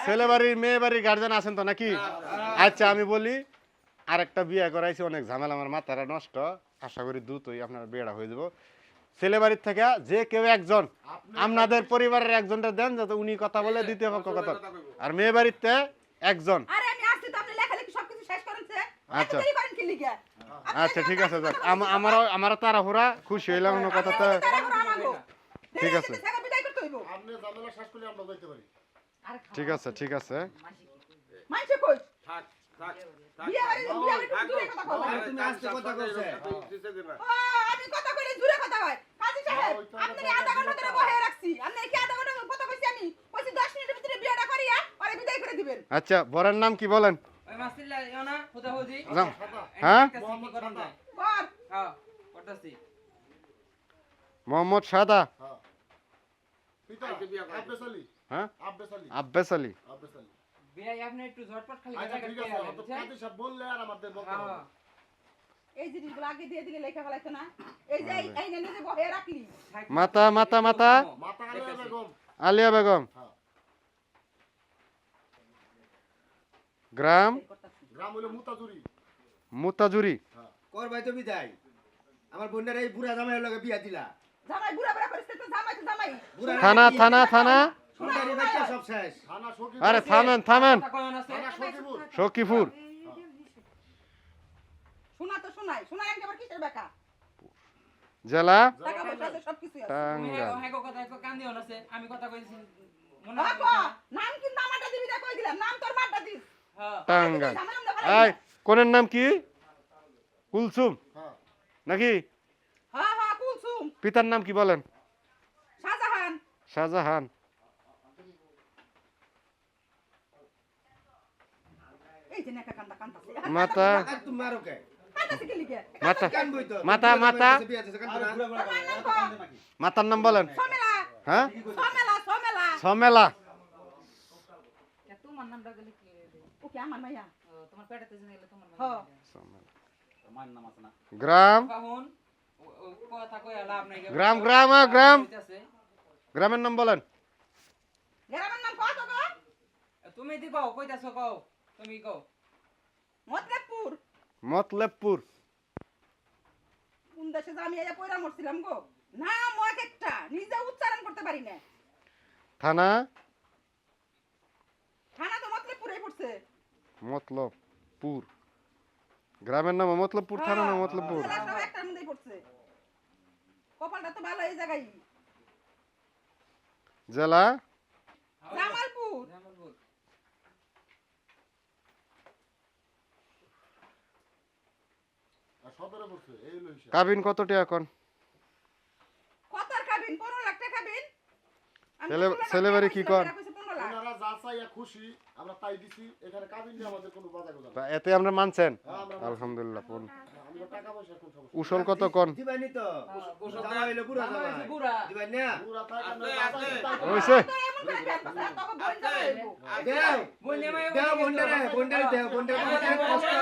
ছেলে বাড়ির মেয়ে বাড়ির গার্জেন আছেন তো নাকি? আচ্ছা আমি বলি, আরেকটা বিয়ে করাইছি, অনেক ঝামেলা, আমার মাথাটা নষ্ট। আশা করি দ্রুতই আপনার বিয়েটা হয়ে যাব। ছেলে বাড়ির থেকে যে কেউ একজন আপনাদের পরিবারের একজনটা দেন, যাতে উনি কথা বলে দ্বিতীয় পক্ষ কথা। আর মেয়ে বাড়িতে একজন। আচ্ছা আচ্ছা ঠিক আছে, যাক আমারও তাড়াহুড়া, খুশি হইলাম অন্য কথাতে। ঠিক আছে ঠিক আছে ঠিক আছে। আচ্ছা বরের নাম কি বলেন? হ্যাঁ মোহাম্মদ সাদা। হ্যাঁ আব্বাস আলী। মাতা মাতা মাতা আলিয়া বেগম। গ্রাম মুতাজুরি। কর ভাই তো বিদায়, আমার বোনের এই বুড়া জামাইয়ের লগে বিয়া দিলা। জামাই বুড়া বুড়া করিস তো জামাই তো জামাই। থানা থানা থানা। সরকারি বাচ্চা সব শেষ। আরে থামেন থামেন। সখীপুর। শোনা তো শোনাই, শোনাই আমি আবার কিসের বেকা? জেলা টাকা পয়সা আছে সব কিছু আছে। টাঙ্গাইল। আমি কথা কইছি নাম কিন্তু আমারটা দিবি না, কই দিলাম নাম তোর মারটা দিস। টাঙ্গাইল। এই কোনের নাম কি? কুলসুম নাকি? হ্যাঁ হ্যাঁ কুলসুম। পিতার নাম কি বলেন? শাহজাহান। শাহজাহান। এই যে নেকা কান্দা কান্দাছে। মাতা তুমি মারো কে? কান্দাছে কি লিখে? মাতা কানবই তো। মাতা মাতা মাতার নাম বলেন। সমেলা। হ্যাঁ সমেলা সমেলা। সমেলা। তোমার নামটা গেলে কি ও কি আমার মাইয়া? তোমার পেটাতে জেনে গেলে তোমার হ্যাঁ। তোমার নাম আছে না। গ্রাম কাহুন কথা কই লাভ নাই। গ্রাম গ্রাম গ্রাম। গ্রামের নাম বলেন। গ্রামের নাম কত গো? তুমি দি কও, কইতাছো কও, তুমি কও। মতলবপুর। মতলবপুর। কোন দেশে আমি আইয়া পয়রা মরছিলাম গো? নাম এক একটা নিজে উচ্চারণ করতে পারি না। থানা থানা তো মতলবপুরেই পড়ছে। মতলবপুর। গ্রামের নাম মতলবপুর, থানা নাম মতলবপুর। জেলা সব একটার মধ্যেই পড়ছে। কপালটা তো ভালো এই জায়গায়। জেলা জামালপুর। জামালপুর। কাবিন কত টাকা এখন? কতার কাবিন 15 লাখ টাকা কাবিন। ছেলে বাড়ি কি কর? ওনারা যা চাইয়া খুশি আমরা তাই দিছি, এখানে কাবিন দিয়ে আমাদের কোনো বাধা গোধা নাই। এতে আমরা মানছেন আলহামদুলিল্লাহ। আমরা টাকা পয়সা কোন সমস্যা উসল কত কোন? দিবানি তো জামাই হইলো বুড়া জামাই দিবানি না পুরা টাকা না হইছে দেও দেও বন্ডারে বন্ডারে দেও বন্ডারে কষ্ট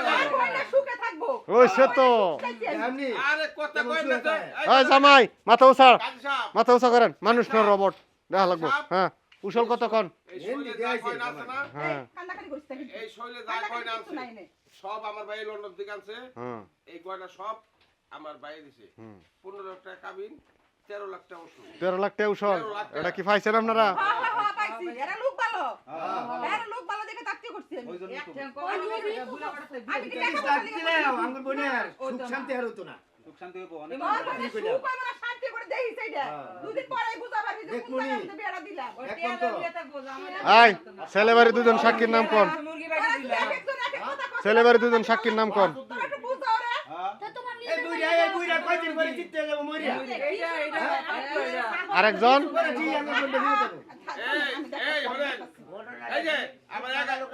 সুখে থাকবো। হইছে তো। এমনি আরে কথা কই না তো এই জামাই মাথা উঁচা, মাথা উঁচা করেন, মানুষ না রবট, দেখা লাগবো। হ্যাঁ উসল কত কোন? এই শৈলে যা কই না আছে না হ্যাঁ কান্দাকাটি করিস না কিন্তু। এই শৈলে যা কই না আছে সব আমার ভাই লন্ডন থেকে আনছে। হ্যাঁ এই গয়না সব আমার ভাই দিছে। 15 লাখ টাকা কাবিন, 13 লাখ টাকা ওষুধ। 13 লাখ টাকা উসল। এটা কি পাইছেন আপনারা? হ্যাঁ হ্যাঁ হ্যাঁ পাইছি। এরা লোক ভালো। এরা লোক ভালো দেখে তাকিয়ে করছি আমি। আমি কি দিলে আঙ্গুর বোনের সুখ শান্তি আর হতো না সুখ শান্তি হইবো অনেক। সুখ পাবো না, শান্তি করে দেই সেইটা। দুদিন পরেই বুঝা পারবি যে কোন জায়গাতে বিয়েটা দিলাম। এই ছেলে বাড়ি দুজন সাক্ষীর নাম কোন? মুরগি বাইরে দিলাম। একজন এক এক কথা কয়। ছেলে বাড়ি দুজন সাক্ষীর নাম কোন? তোরা একটু বুঝাও রে। এই বুইরা কয়দিন পরে জিততে যাব মরিয়া আরেকজন জি আঙ্গুর বোনটা দিয়ে দেব এই হলেন এই যে আমরা 11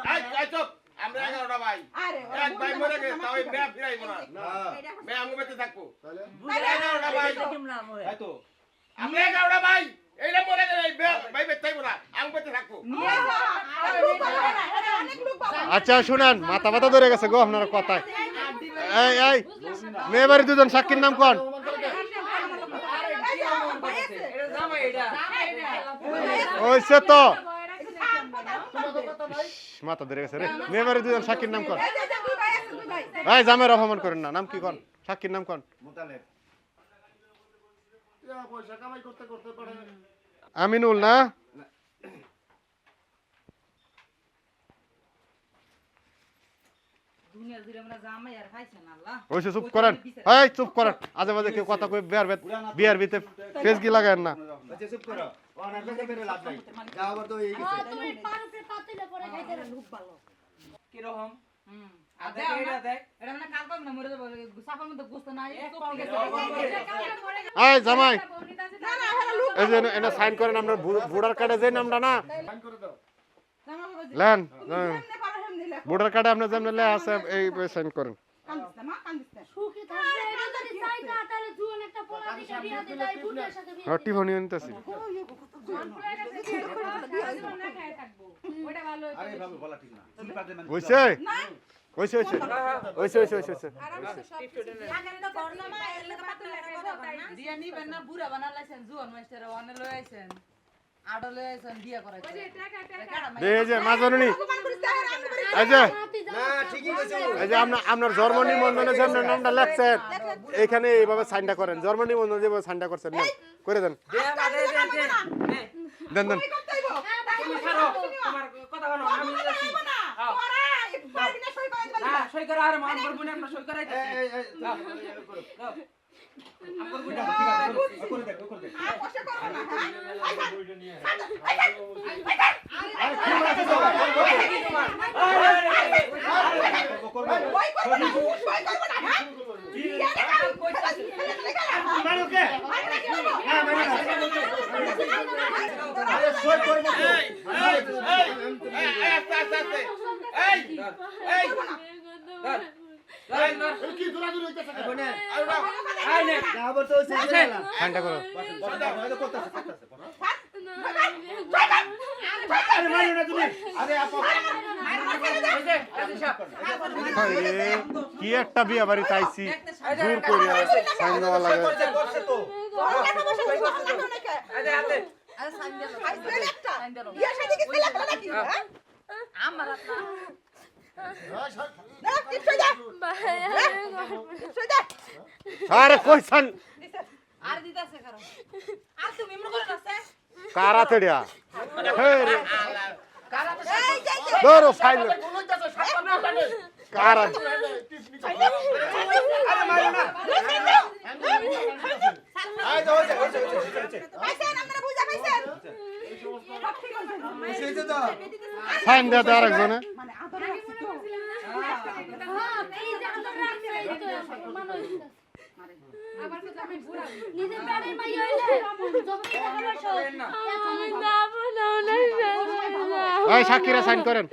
এই চুপ আমরা 11টা ভাই আরে এক ভাই মরে গেছে তাও এই মেয়ে ফিরাইবো না মেয়ে আমগো বেঁচে থাকবো 11টা ভাই এই তো আমরা 11টা ভাই এইটা মরে গেলে এই ভাই বেঁচে থাকবো না আমগো বেঁচে থাকবো নিয়ে যা। আচ্ছা শুনেন, মাথা ব্যথা ধরে গেছে গো আপনার কথায়। এই মেয়ে বাড়ি দুজন সাক্ষীর নাম কোন? এটা জামাই এটা ওইসে তো মাথা ধরে গেছে রে। মেয়ে বাড়ি দুজন সাক্ষীর নাম কোন? এই জামাইয়ের অপমান করেন না, নাম কি কোন? সাক্ষীর নাম কোন? মোতালেব পয়সা কামাই করতে করতে পারে আমিনুল না? দুনিয়া জুড়ে আমরা জামাই আর খাইছেন আল্লাহ। ওইসে চুপ করেন, এই চুপ করেন, আজে বাজে কেউ কথা কই বিয়ার ভিতরে ফেসগি লাগায়েন না। আচ্ছা চুপ করো অনেক বেশি বেরে লাভ নাই যা আবার তো এই গেছে তুমি পারতে পাতিলে পরে খাইতে খুব ভালো। কি রকম হুম আর দেখ এটা দেখ এটা মানে কাল কম না মরে যাবো সাফার মধ্যে গোস্ত নাই চোখ থেকে এই জামাই এই যে এনে সাইন করেন আপনার ভোটার কার্ডে যে নামটা না ফাইন করে দাও লেন ভোটার কার্ডে আপনার যেমন লে আছে এই সাইন করেন। সুখী থাকবে এটা যদি চাই না তাহলে জুন একটা পোলা দিকে বিয়া দিলে এই বুটের সাথে বিয়া রটি ভনি আনতেছি। আরে ভাবে বলা ঠিক না চুল কাটে না ওইসে ওইসে ওইসে ওইসে ওইসে ওইসে দিয়া নিবেন না বুড়া বানা লাইছেন জুয়ান মাস্টার ওয়ানে লই আইছেন আডো লই আইছেন বিয়া করাইছেন এই যে মাজননি এই যে না ঠিকই কইছো এই যে আপনার জন্ম নিবন্ধনে যে আপনার নামটা লেখছেন এইখানে এইভাবে সাইনটা করেন। জন্ম নিবন্ধনে যেভাবে সাইনটা করছেন নেন করে দেন দে দেন দেন। তুমি ছাড়ো তোমার কথা বলো আমি যাচ্ছি না সই করা আর মান করব না আমরা সই করাইতেছি এই দাও আম করব না করে দে করে দে মারো কে না মারো আরে সই করে না কি দৌড়াদৌড়ি হইতাছে বনে আই নে না আবার তো হইছে সাইনটা করো। হয়তো করতেছে আরে মারো না তুমি আরে আপা আরে কি একটা বিয়া বাড়ি তাইছি দূর করিয়া সাইন দেওয়া লাগে। করছে তো আরে হাতে আরে সাইন দিলো সাইন দিলো আমার আরে কইছান আর দিতাছে কারণ আর তুমি মনে করে আছে কারা তেড়িয়া হে রে কারা তো ধরো ফাইল কারা আরে মারো না আয় যাও যাও হইছে তো সাইন দেয়া তো আরেকজনে এই যে আমরা রাখছে এই তো মানুষ আবার তো আমি বুড়া নিজের বাড়ির মাই হইলে জমি টাকা সব ওই সাক্ষীরা সাইন করেন।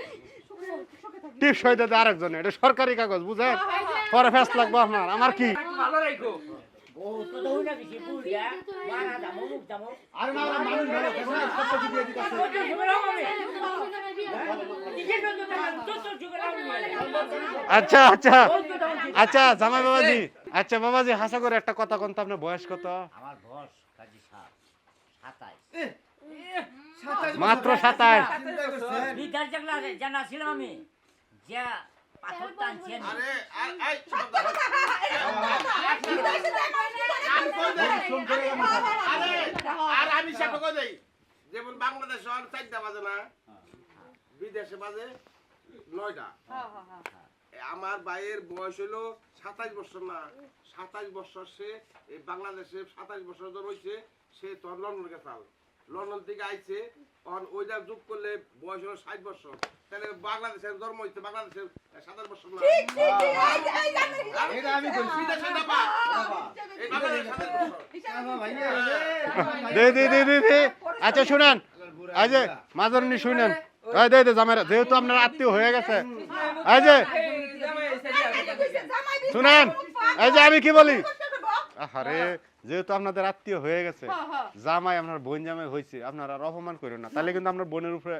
টিপস হইতে তো আরেকজনে, এটা সরকারি কাগজ বুঝেন, পরে ফেস লাগবো আপনার। আমার কি ভালো রাখো আরে না মানুষ ভালো দেখো না সব কিছু দিয়ে দিতাছে আচ্ছা আচ্ছা আচ্ছা জামাই বাবাজি, আচ্ছা বাবাজি হাসা করে একটা কথা কোন তো, আপনার বয়স কত? আমার বয়স কাজী 27 মাত্র 27। বিকার জাগলা জানা ছিলাম আমি যা পাথর টানছেন আরে আর আমি সাথে কই যাই যেমন বাংলাদেশে 4টা বাজে না, বিদেশে বাজে 9টা। আমার ভাইয়ের বয়স হলো 27 বছর না, 27 বছর সে এই বাংলাদেশে 27 বছর ধরে হইছে, সে তো লন্ডন গেছাল, লন্ডন থেকে আইছে, তখন ওইটা যোগ করলে বয়স হলো 60 বছর, তাহলে বাংলাদেশের জন্ম হইছে বাংলাদেশের 27 বছর না। এটা আমি কইছি বিদেশে যাবা এই বাংলাদেশের 27 বছর। ভাইয়া দে দে দে দে দে। আচ্ছা শুনেন, এই যে মাজরনি শুনেন, এই দে দে জামাইরা, যেহেতু আপনার আত্মীয় হয়ে গেছে, এই যে শুনেন, এই যে আমি কি বলি, আরে যেহেতু আপনাদের আত্মীয় হয়ে গেছে, জামাই আপনার বোন জামাই হয়েছে, আপনারা আর অপমান করেন না, তাহলে কিন্তু আপনার বোনের উপরে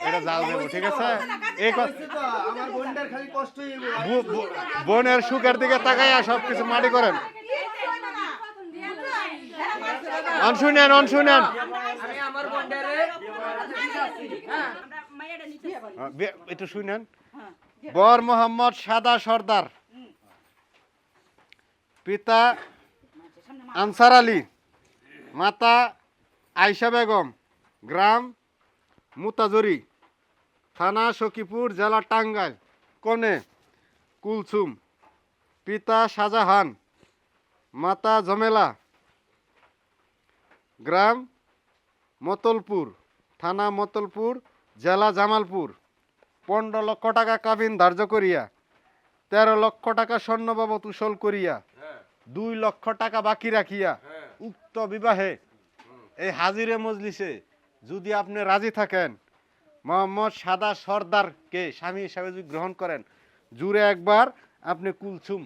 এটা জাল দেবো, ঠিক আছে? এই হইছে তো, আমার বোনটার খালি কষ্টই হইবো। বোনের সুখের দিকে তাকাইয়া সবকিছু মাটি করেন। শুনেন শুনেন, আমি আমার বন্ডারে হ্যাঁ একটু শুনেন। বর মোহাম্মদ সাদা সর্দার, পিতা আনসার আলী, মাতা আয়শা বেগম, গ্রাম মুতাজরি, থানা সখীপুর, জেলা টাঙ্গাইল, কনে কুলসুম, পিতা শাহজাহান, মাতা জমেলা, গ্রাম মতলপুর, থানা মতলপুর, জেলা জামালপুর, 15 লক্ষ টাকা কাবিন ধার্য করিয়া 13 লক্ষ টাকা স্বর্ণ বাবদ উসল করিয়া 2 লক্ষ টাকা বাকি রাখিয়া উক্ত বিবাহে এই হাজিরে মজলিসে যদি আপনি রাজি থাকেন, মোহাম্মদ সাদা সর্দারকে স্বামী হিসাবে যদি গ্রহণ করেন, জুড়ে একবার আপনি কুলসুম,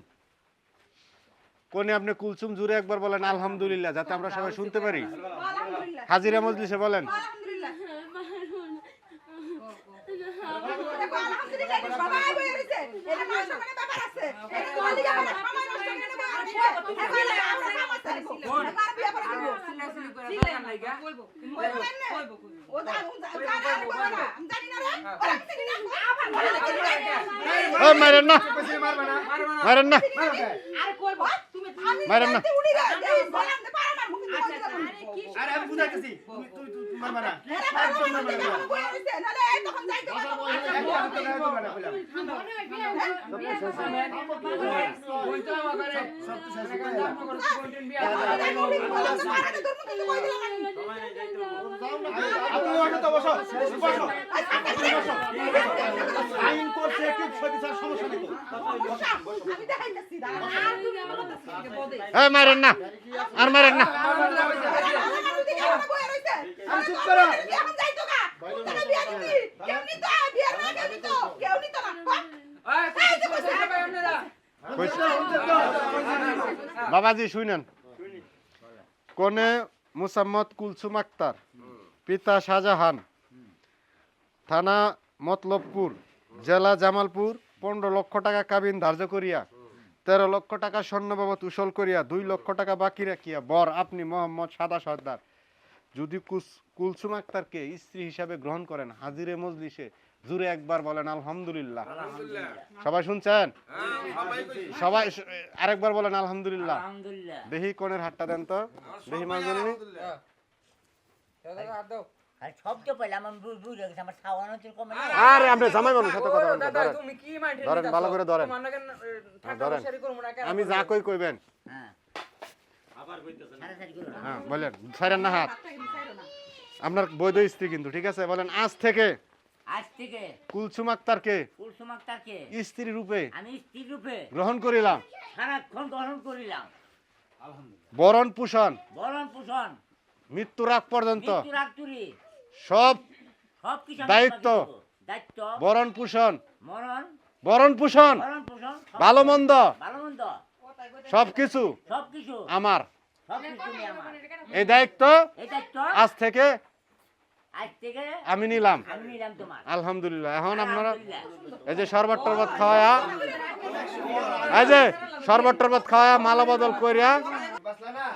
কোনে আপনি কুলসুম জুড়ে একবার বলেন আলহামদুলিল্লাহ, যাতে আমরা সবাই শুনতে পারি। আলহামদুলিল্লাহ হাজিরা মজলিসে বলেন। আলহামদুলিল্লাহ দেখো আলহামদুলিল্লাহ সবাই বই রইছে এটা নয় সমানে ব্যাপার আছে এটা তো আলিয়া আমরা সময় নষ্ট করে নেব আর আমরা সমস্যা নেব এবার বিয়া করে দেব সিলাসিলি করে দরকার নাই গা কইবো কইবো ও জানি না আমি জানি না রে ওরা কিছু না আবার বলে ওই মারেন না, কইছে মারবা না? মারেন না, আরে কইবো তুমি আমি মারেন না। উড়ি রে এই বলাম না পারা না মুখ দিয়ে আরে কি আরে আমি বুঝাইতেছি, তুই মারবা না। একদম মারবা না বই রইছে নালে এই তখন যাইতে একদম তো মারবা না কইলাম। বইতো আমারে সব তো শেষ এখন করে দাম করে কন্টেন্ট বিয়া আপনি ওটা তো বসো, বসো। সাইন করছে কি সদিসার সমস্যা নেই তো। আমি দেখাইতেছি আর তুমি আমার কথা শুনতে বলতে এই মারেন না, আর মারেন না। আমি চুপ করো। এখন যাইতো গা তোরা বিয়া দিবি কেউ নিত বিয়া না কেউ নিত কেউ নিত না এই কইছে ভাই আপনারা বাবাজি শুনেন। কোনে মুসাম্মদ কুলসুম আক্তার, পিতা শাহজাহান, থানা মতলবপুর, জেলা জামালপুর, 15 লক্ষ টাকা কাবিন ধার্য করিয়া 13 লক্ষ টাকা স্বর্ণ বাবদ উসল করিয়া 2 লক্ষ টাকা বাকি রাখিয়া বর আপনি মোহাম্মদ সাদা সর্দার যদি কুলসুম আক্তারকে স্ত্রী হিসাবে গ্রহণ করেন, হাজিরে মজলিসে জুড়ে একবার বলেন আলহামদুলিল্লাহ। আলহামদুলিল্লাহ। সবাই শুনছেন? হ্যাঁ, সবাই কইছি। সবাই আরেকবার বলেন আলহামদুলিল্লাহ। আলহামদুলিল্লাহ। দেখি কোনের হাতটা দেন তো, দেখি মাঝখানে। আলহামদুলিল্লাহ। দাদা হাত দাও আর শব্দ পেলাম আমি বুঝে গেছি আমার খাওয়ানো তো কমে না। আরে আপনি জামাই মানুষ সাথে কথা বলেন, দাদা ধরেন তুমি কি মাইন্ড ধরেন, ভালো করে ধরেন। থাকা ধরেন। বসারি করব না কেন আমি যা কই কইবেন। হ্যাঁ সারাসারি করো না। হ্যাঁ বলেন, ছাড়েন না হাত। আপনার বৈধ স্ত্রী কিন্তু, ঠিক আছে? বলেন আজ থেকে আজ থেকে কুলসুম আক্তারকে কুলসুম আক্তারকে স্ত্রী রূপে আমি স্ত্রী রূপে গ্রহণ করিলাম, সারাক্ষণ গ্রহণ করিলাম, বরণ পোষণ বরণ পোষণ মৃত্যুর আগ পর্যন্ত মৃত্যুর আগ তুরি সব সবকিছু আমি দায়িত্ব। তোমাকে দেব। দায়িত্ব বরণ পোষণ মরণ বরণ পোষণ বরণ পোষণ ভালো মন্দ ভালো মন্দ সবকিছু সবকিছু আমার। সবকিছু তুমি আমার এই দায়িত্ব এই দায়িত্ব আজ থেকে আজ থেকে আমি নিলাম। আমি নিলাম তোমার। আলহামদুলিল্লাহ। এখন আপনারা আলহামদুলিল্লাহ। এই যে শরবত টরবত খাওয়া, এই যে শরবত টরবত খাওয়া মালা বদল করিয়া বাসলা না?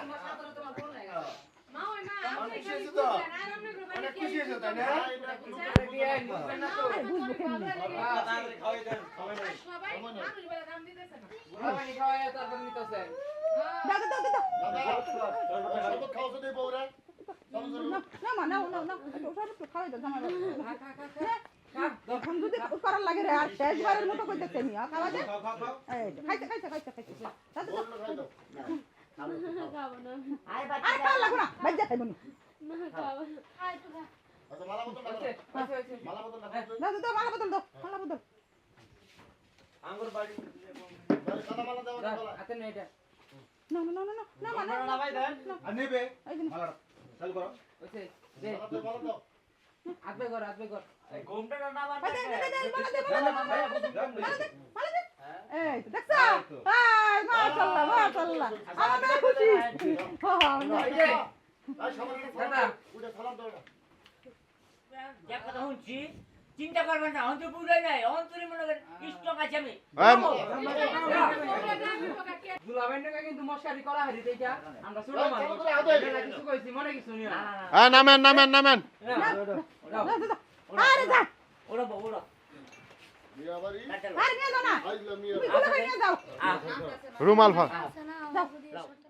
অনেক খুশি হয়েছো তো? অনেক খুশি হয়েছো তাই না? সবাই খাওয়া তারপর নিতেছে দাও দাও দাও শরবত খাওয়া যদি বউরা? না মা না না না সব খাওয়াই দাও জামাই খা খা খা খা এখন যদি করার লাগে রে আর শেষবারের মতো কইতেছে নি খাওয়া দে এই খাইতে খাইতে খাইতে খাইতে দাও দাও খাবো না আয় আর বাচ্চা খাওয়া লাগবে না বাইজা খাইবো নি না খাবো না আয় তো খা আচ্ছা মালা বোতল না আছে আছে মালা বোতল না দাও দাও মালা বদল দাও মালা বদল আঙ্গুর বাড়ি সাদা মালা দাও দাও হাতে নে এটা না না না না না মা না ভাই দেন আর নেবে এই যে মালা চালু করো ওছে দে মালা দাও হাতে কর হাতে কর ঘুমটা না মালা বাবা দে মালা দে মালা দে এই তো দেখছো আয় মাশাআল্লাহ মাশাআল্লাহ আমরা খুশি হ্যাঁ এই যে আর সবার দাদা উঠে সালাম দাও না যে কথা শুনছি চিন্তা করবেন না অন্তর পুরাই নাই অন্তরে মনে করেন স্টক আছে আমি দুলাবেন না কিন্তু মশারি করা হারি এইটা আমরা ছোট মানুষ কিছু কইছি মনে কিছু নিও না নামেন নামেন নামেন আরে যা ওরা ওরা আরে নিয়ে যাও না তুমি গুলো নিয়ে যাও রুমাল ফা আছে না, ওদের সাথে